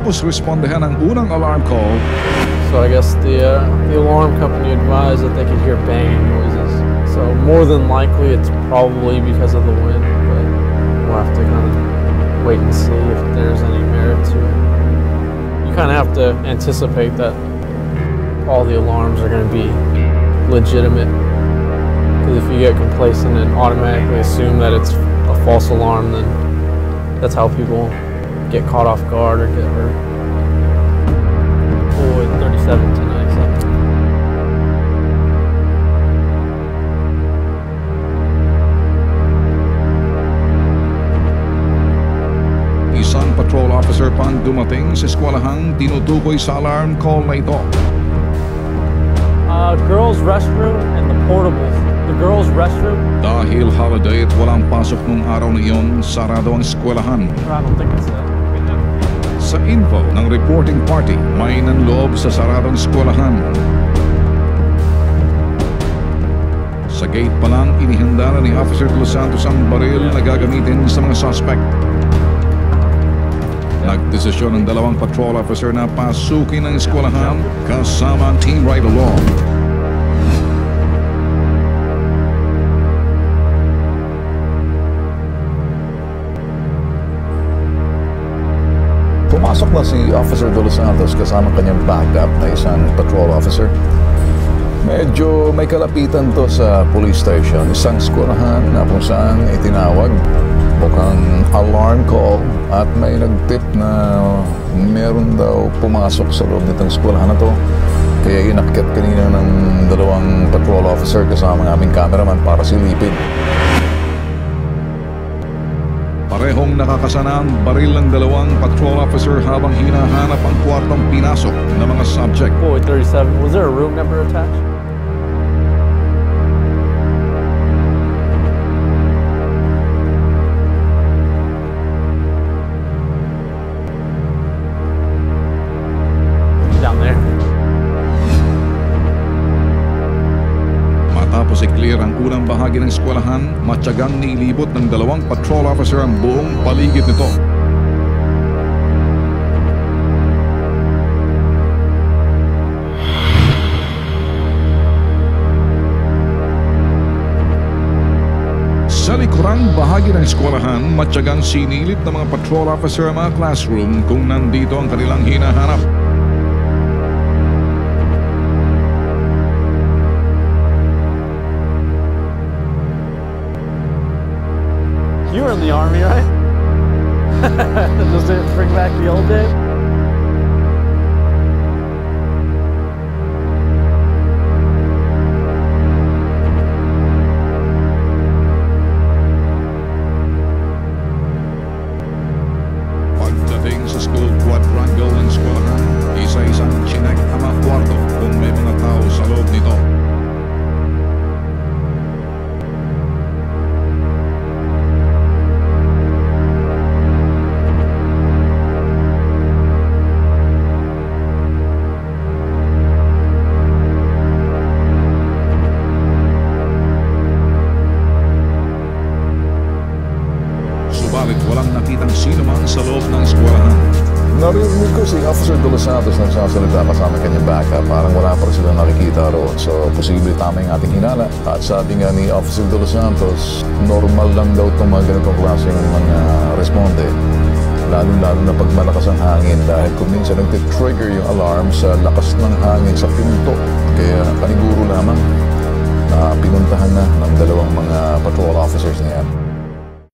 Matapos respondehan ang unang alarm call, so I guess the alarm company advised that they could hear banging noises. So more than likely it's probably because of the wind, but we'll have to kind of wait and see if there's any merit to it. You kind of have to anticipate that all the alarms are going to be legitimate. Because if you get complacent and automatically assume that it's a false alarm, then that's how people get caught off guard or get hurt. Oh, 37 to 97. isang patrol officer pang dumating sa eskwelahang tinutukoy sa alarm call na ito. Girls' restroom and the portables. The girls' restroom. Dahil holiday at walang pasok nung araw na iyon, sarado ang eskwelahan. I don't think it's that. Sa info ng reporting party, may nanloob sa saradong eskwelahan. Sa gate pa lang, inihanda na ni Officer De Los Santos ang baril na gagamitin sa mga suspect. Nagdesisyon ng dalawang patrol officer na pasukin ang eskwelahan kasama ang team right along. Pumasok na si Officer De Los Santos kasama kanyang backup na isang patrol officer. Medyo may kalapitan to sa police station, isang eskwelahan na kung saan itinawag. Mukhang alarm call at may nagtip na meron daw pumasok sa loob nitong eskwelahan na to. Kaya inakyat kanina ng dalawang patrol officer kasama ng aming cameraman para silipin. Parehong nakakasana ang baril ng dalawang patrol officer habang hinahanap ang kwartong pinasok ng mga subject. Oh, 37. Was there a room number attached? Down there. Matapos i-clear ang unang bahagi ng eskwelahan, matyagang nilibot ng dalawang patrol officer ang buong paligid nito. Sa likurang bahagi ng eskwelahan, matyagang sinilip ng mga patrol officer ang mga classroom kung nandito ang kanilang hinahanap. You were in the Army, right? Does it bring back the old days? Pagdating sa school quadrangle ng eskwelahan, isa-isang chinek ang mga kwarto kung may mga tao sa loob nito. Subalit walang nakitang sino man sa loob ng eskwelahan. Narinig ko si Officer De Los Santos nagsasalita kasama kanyang backup. Parang wala pa rin sila nakikita roon. So, posible tama yung ating hinala. At sabi nga ni Officer De Los Santos, normal lang daw itong mga ganitong klaseng mga responde. Lalo-lalo na pag malakas ang hangin dahil kung minsan nagtitrigger yung alarm sa lakas ng hangin sa pinto. Kaya paniguro lamang na pinuntahan na ng dalawang mga patrol officers na yan.